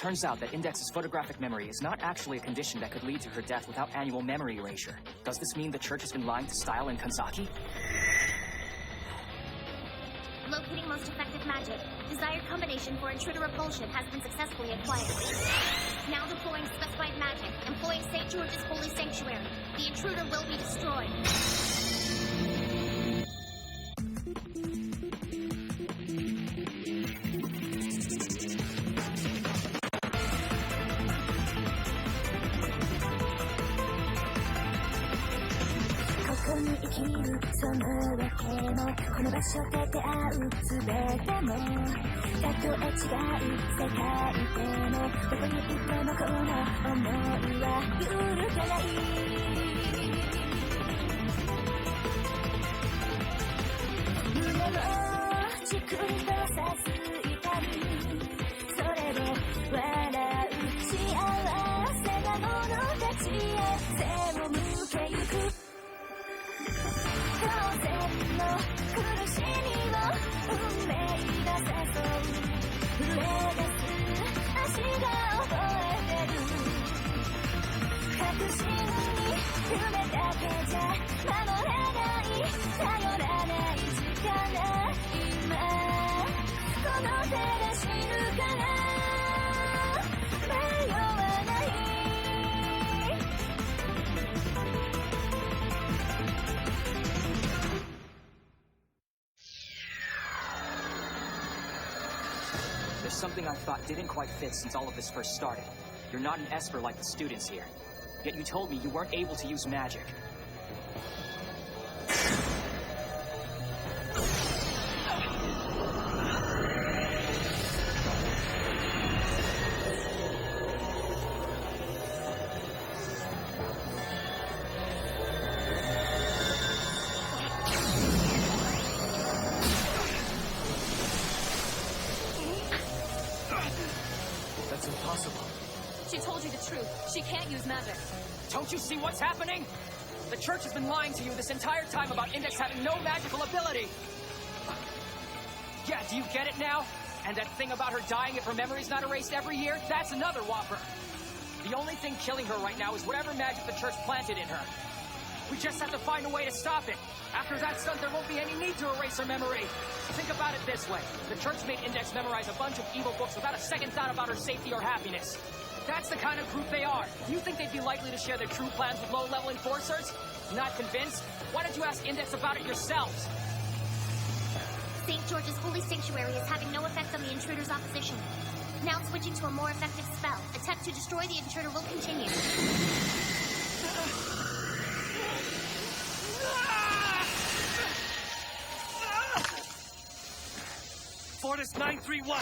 Turns out that Index's photographic memory is not actually a condition that could lead to her death without annual memory erasure. Does this mean the church has been lying to Style and Kanzaki? Locating most effective magic. Desired combination for intruder repulsion has been successfully acquired. Now deploying specified magic, employing St. George's Holy Sanctuary. The intruder will be destroyed. There's something I thought didn't quite fit since all of this first started. You're not an Esper like the students here. Yet you told me you weren't able to use magic. That's impossible. She told you the truth. She can't use magic. Don't you see what's happening? The church has been lying to you this entire time about Index having no magical ability. Yeah, do you get it now? And that thing about her dying if her memory's not erased every year? That's another whopper. The only thing killing her right now is whatever magic the church planted in her. We just have to find a way to stop it. After that's done, there won't be any need to erase her memory. Think about it this way. The church made Index memorize a bunch of evil books without a second thought about her safety or happiness. That's the kind of group they are. Do you think they'd be likely to share their true plans with low-level enforcers? Not convinced? Why don't you ask Index about it yourselves? St. George's Holy Sanctuary is having no effect on the intruder's opposition. Now switching to a more effective spell. Attempt to destroy the intruder will continue. Fortis 931!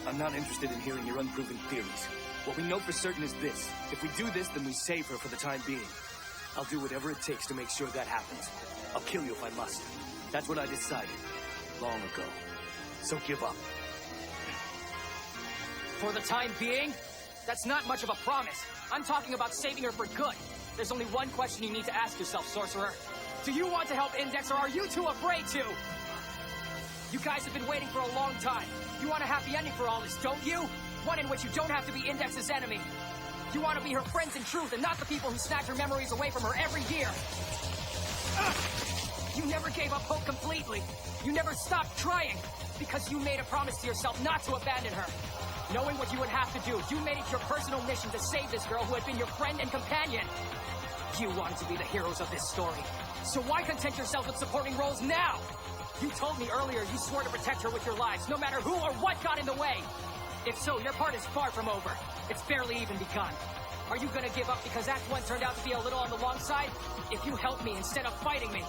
I'm not interested in hearing your unproven theories. What we know for certain is this. If we do this, then we save her for the time being. I'll do whatever it takes to make sure that happens. I'll kill you if I must. That's what I decided long ago. So give up. For the time being? That's not much of a promise. I'm talking about saving her for good. There's only one question you need to ask yourself, Sorcerer. Do you want to help Index, or are you too afraid to? You guys have been waiting for a long time. You want a happy ending for all this, don't you? One in which you don't have to be Index's enemy. You want to be her friends in truth and not the people who snatch her memories away from her every year. You never gave up hope completely. You never stopped trying because you made a promise to yourself not to abandon her. Knowing what you would have to do, you made it your personal mission to save this girl who had been your friend and companion. You wanted to be the heroes of this story. So why content yourself with supporting roles now? You told me earlier you swore to protect her with your lives, no matter who or what got in the way. If so, your part is far from over. It's barely even begun. Are you gonna give up because Act 1 turned out to be a little on the long side? If you help me instead of fighting me,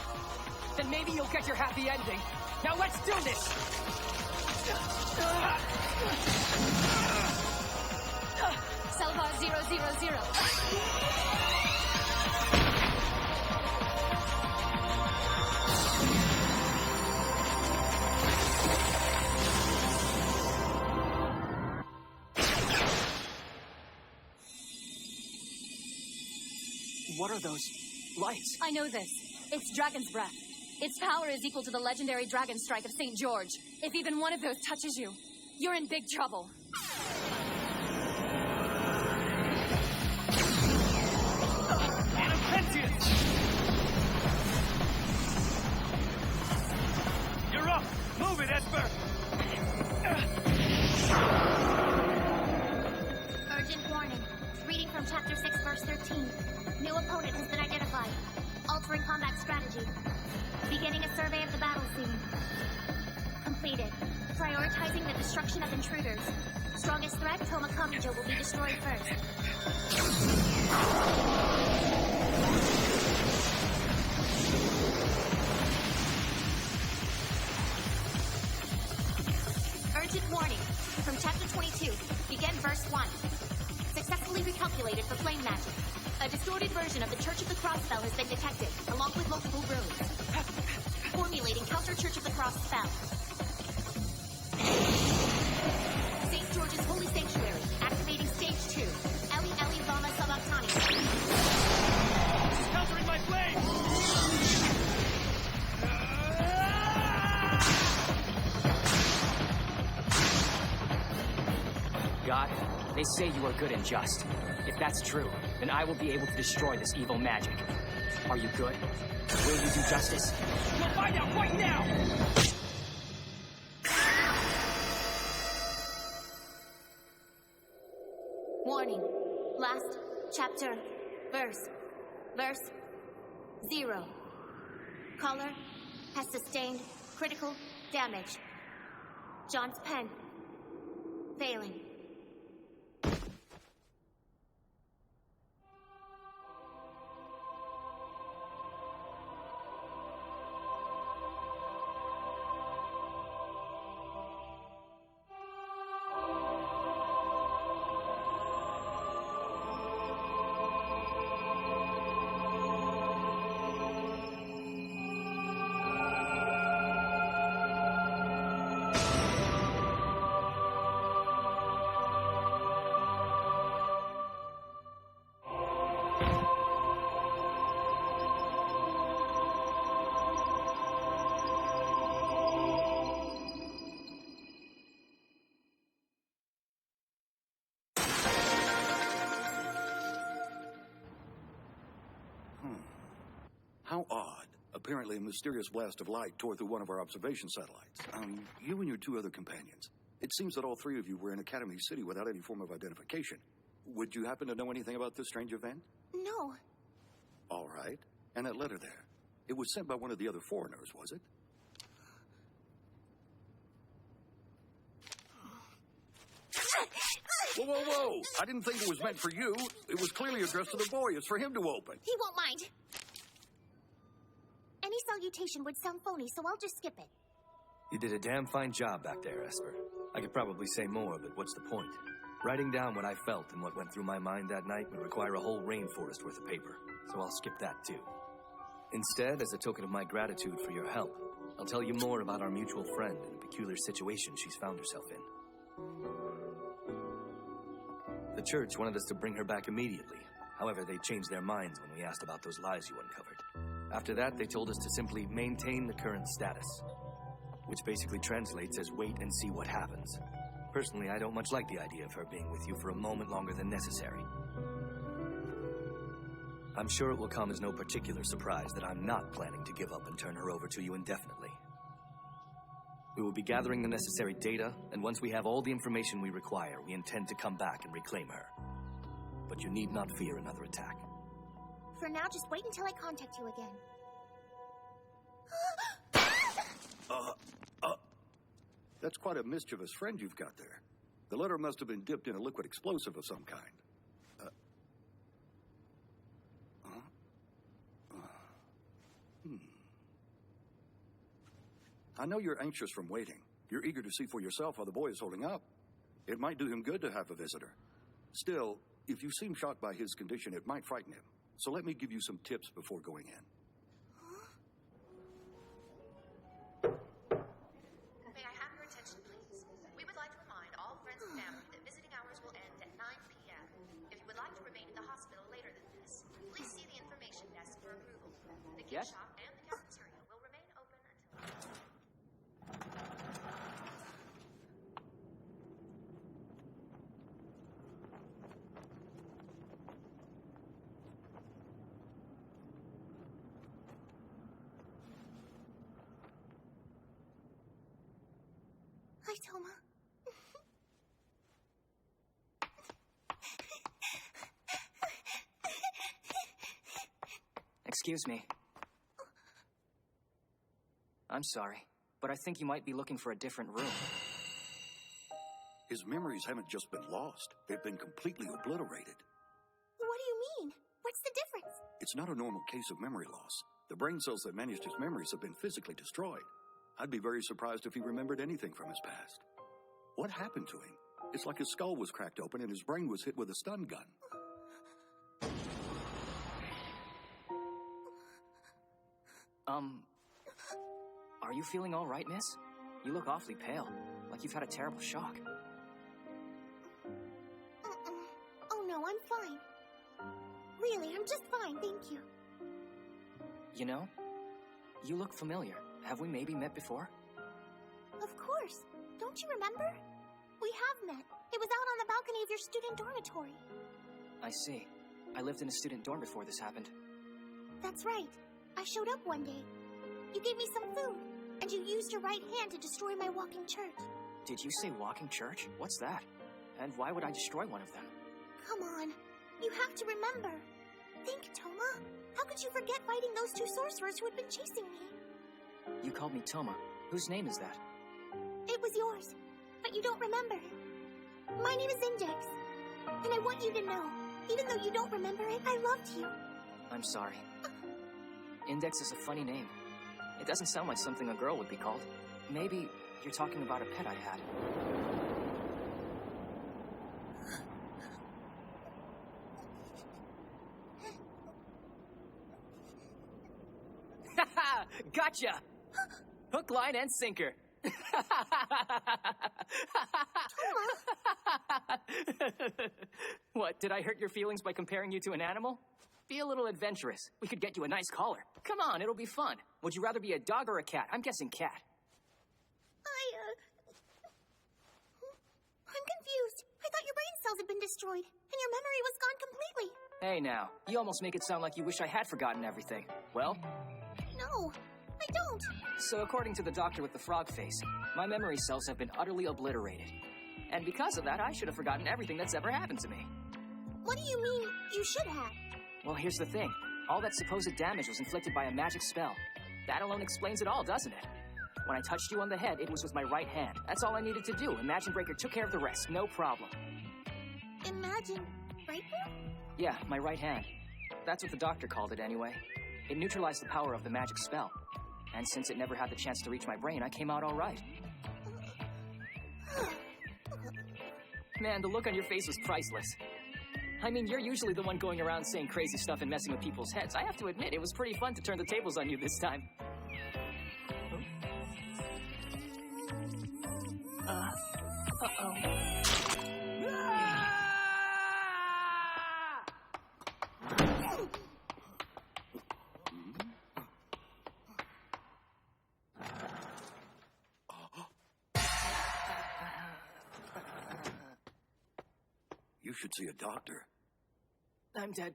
then maybe you'll get your happy ending. Now let's do this! Salvar 000. What are those lights? I know this. It's Dragon's Breath. Its power is equal to the legendary Dragon Strike of St. George. If even one of those touches you, you're in big trouble. You're up! Move it, Esper! Urgent warning. Reading from Chapter 6, Verse 13. New opponent has been identified. Altering combat strategy. Beginning a survey of the battle scene. Completed. Prioritizing the destruction of intruders. Strongest threat, Toma Kamijo, will be destroyed first. Urgent warning. From Chapter 22. Begin Verse 1. Successfully recalculated for flame magic. A distorted version of the Church of the Cross spell has been detected, along with multiple runes. Formulating Counter Church of the Cross spell. St. George's Holy Sanctuary. Activating Stage 2. Eli Eli Lama Sabachthani. She's countering my flame! God, they say you are good and just. If that's true, then I will be able to destroy this evil magic. Are you good? Will you do justice? You'll find out right now! Warning. Last chapter. Verse 0. Caller has sustained critical damage. John's pen. Failing. How odd. Apparently a mysterious blast of light tore through one of our observation satellites. You and your two other companions. It seems that all three of you were in Academy City without any form of identification. Would you happen to know anything about this strange event? No. All right. And that letter there. It was sent by one of the other foreigners, was it? Whoa, whoa, whoa! I didn't think it was meant for you. It was clearly addressed to the boy. It's for him to open. He won't mind. Any salutation would sound phony, so I'll just skip it. You did a damn fine job back there, Esper. I could probably say more, but what's the point? Writing down what I felt and what went through my mind that night would require a whole rainforest worth of paper, so I'll skip that too. Instead, as a token of my gratitude for your help, I'll tell you more about our mutual friend and the peculiar situation she's found herself in. The church wanted us to bring her back immediately. However, they changed their minds when we asked about those lies you uncovered. After that, they told us to simply maintain the current status, which basically translates as wait and see what happens. Personally, I don't much like the idea of her being with you for a moment longer than necessary. I'm sure it will come as no particular surprise that I'm not planning to give up and turn her over to you indefinitely. We will be gathering the necessary data, and once we have all the information we require, we intend to come back and reclaim her. But you need not fear another attack. For now, just wait until I contact you again. That's quite a mischievous friend you've got there. The letter must have been dipped in a liquid explosive of some kind. I know you're anxious from waiting. You're eager to see for yourself how the boy is holding up. It might do him good to have a visitor. Still, if you seem shocked by his condition, it might frighten him. So let me give you some tips before going in. May I have your attention, please? We would like to remind all friends and family that visiting hours will end at 9 p.m. If you would like to remain at the hospital later than this, please see the canteen Yet? shop and the cafeteria will remain open until... Hi, Toma. Excuse me. I'm sorry, but I think you might be looking for a different room. His memories haven't just been lost, they've been completely obliterated. What do you mean? What's the difference? It's not a normal case of memory loss. The brain cells that managed his memories have been physically destroyed. I'd be very surprised if he remembered anything from his past. What happened to him? It's like his skull was cracked open and his brain was hit with a stun gun. Are you feeling all right, miss? You look awfully pale, like you've had a terrible shock. Oh no, I'm fine. Really, I'm just fine, thank you. You know, you look familiar. Have we maybe met before? Of course. Don't you remember? We have met. It was out on the balcony of your student dormitory. I see. I lived in a student dorm before this happened. That's right. I showed up one day. You gave me some food, and you used your right hand to destroy my walking church. Did you say walking church? What's that? And why would I destroy one of them? Come on. You have to remember. Think, Toma. How could you forget fighting those two sorcerers who had been chasing me? You called me Toma. Whose name is that? It was yours, but you don't remember. My name is Index, and I want you to know, even though you don't remember it, I loved you. I'm sorry. Index is a funny name. It doesn't sound like something a girl would be called. Maybe you're talking about a pet I had. Haha! Gotcha! Hook, line, and sinker. What, did I hurt your feelings by comparing you to an animal? Be a little adventurous. We could get you a nice collar. Come on, it'll be fun. Would you rather be a dog or a cat? I'm guessing cat. I'm confused. I thought your brain cells had been destroyed, and your memory was gone completely. Hey now, you almost make it sound like you wish I had forgotten everything. Well, No, I don't. so according to the doctor with the frog face, my memory cells have been utterly obliterated. And because of that, I should have forgotten everything that's ever happened to me. What do you mean, you should have? Well, here's the thing. All that supposed damage was inflicted by a magic spell. That alone explains it all, doesn't it? When I touched you on the head, it was with my right hand. That's all I needed to do. Imagine Breaker took care of the rest, no problem. Imagine Breaker? Yeah, my right hand. That's what the doctor called it anyway. It neutralized the power of the magic spell. And since it never had the chance to reach my brain, I came out all right. Man, the look on your face was priceless. I mean, you're usually the one going around saying crazy stuff and messing with people's heads. I have to admit, it was pretty fun to turn the tables on you this time. Uh-oh. You should see a doctor. I'm dead.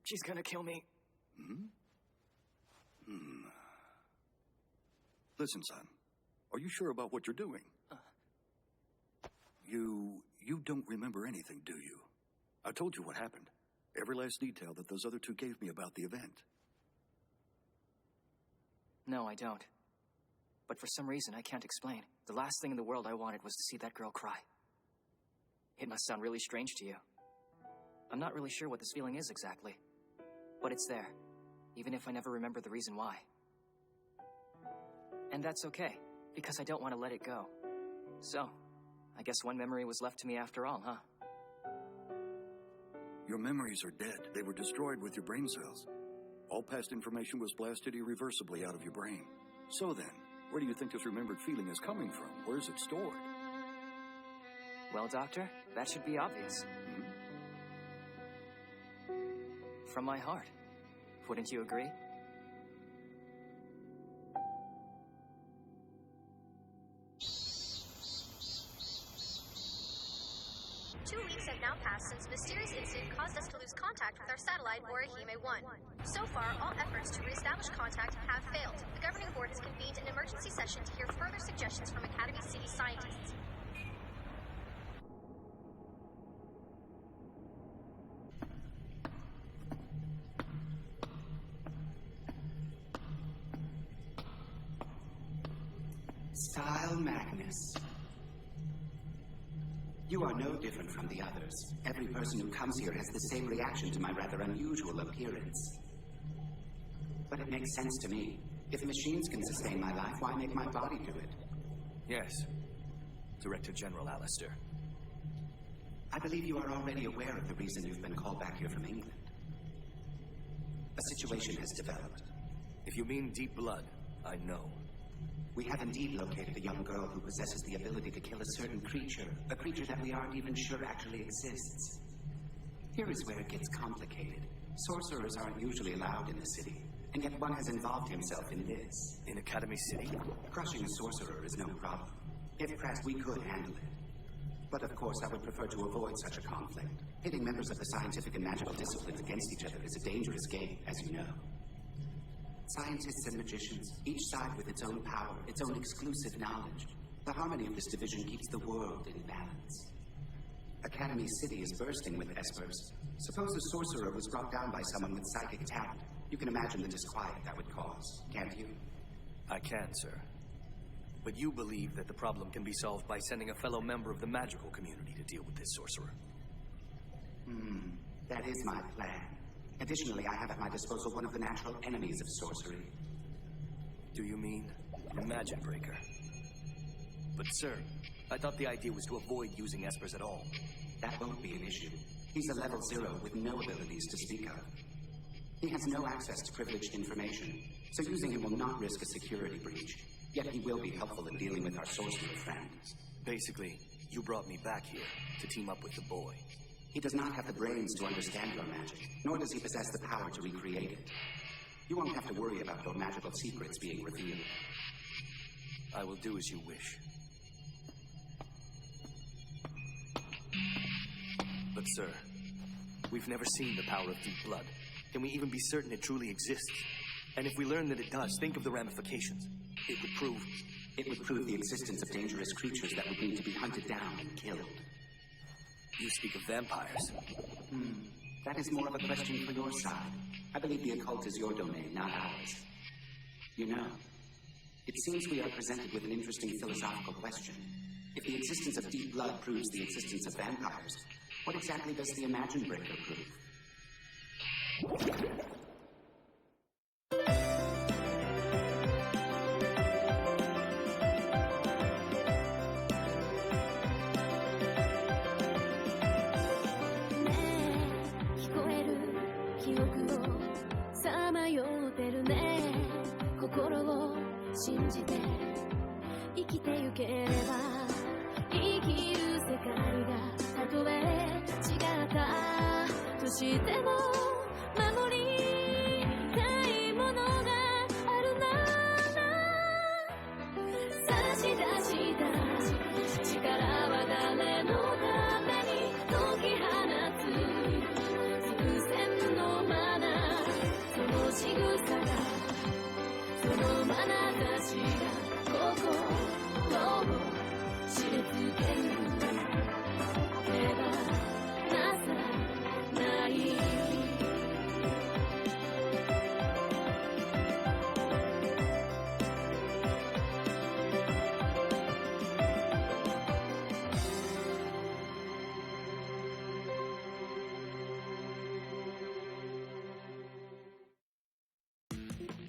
She's gonna kill me. Listen, son. Are you sure about what you're doing? You don't remember anything, do you? I told you what happened. Every last detail that those other two gave me about the event. No, I don't. But for some reason, I can't explain. The last thing in the world I wanted was to see that girl cry. It must sound really strange to you. I'm not really sure what this feeling is exactly. But it's there, even if I never remember the reason why. And that's okay, because I don't want to let it go. So, I guess one memory was left to me after all, huh? Your memories are dead. They were destroyed with your brain cells. All past information was blasted irreversibly out of your brain. So then, where do you think this remembered feeling is coming from? Where is it stored? Well, Doctor, that should be obvious. From my heart. Wouldn't you agree? 2 weeks have now passed since a mysterious incident caused us to lose contact with our satellite, Orihime-1. So far, all efforts to reestablish contact have failed. The governing board has convened an emergency session to hear further suggestions from Academy City scientists. Style Magnus. You are no different from the others. Every person who comes here has the same reaction to my rather unusual appearance. But it makes sense to me. If machines can sustain my life, why make my body do it? Yes. Director General Alistair. I believe you are already aware of the reason you've been called back here from England. A situation has developed. If you mean Deep Blood, I know. We have indeed located a young girl who possesses the ability to kill a certain creature, a creature that we aren't even sure actually exists. Here is where it gets complicated. Sorcerers aren't usually allowed in the city, and yet one has involved himself in this. In Academy City? Crushing a sorcerer is no problem. If pressed, we could handle it. But of course, I would prefer to avoid such a conflict. Pitting members of the scientific and magical disciplines against each other is a dangerous game, as you know. Scientists and magicians, each side with its own power, its own exclusive knowledge. The harmony of this division keeps the world in balance. Academy City is bursting with espers. Suppose a sorcerer was brought down by someone with psychic talent. You can imagine the disquiet that would cause, can't you? I can, sir. But you believe that the problem can be solved by sending a fellow member of the magical community to deal with this sorcerer. That is my plan. Additionally, I have at my disposal one of the natural enemies of sorcery. Do you mean the Magic Breaker? But sir, I thought the idea was to avoid using espers at all. That won't be an issue. He's a level 0 with no abilities to speak of. He has no access to privileged information, so using him will not risk a security breach. Yet he will be helpful in dealing with our sorcerer friends. Basically, you brought me back here to team up with the boy. He does not have the brains to understand your magic, nor does he possess the power to recreate it. You won't have to worry about your magical secrets being revealed. I will do as you wish. But sir, we've never seen the power of Deep Blood. Can we even be certain it truly exists? And if we learn that it does, think of the ramifications. It would prove the existence of dangerous creatures that would need to be hunted down and killed. You speak of vampires. That is more of a question for your side. I believe the occult is your domain, not ours. You know, it seems we are presented with an interesting philosophical question. If the existence of Deep Blood proves the existence of vampires, what exactly does the Imagine Breaker prove?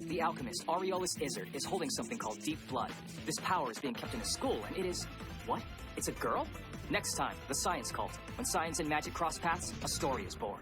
The alchemist, Aureolus Izzard, is holding something called Deep Blood. This power is being kept in a school, and it is... What? It's a girl? Next time, The Science Cult. When science and magic cross paths, a story is born.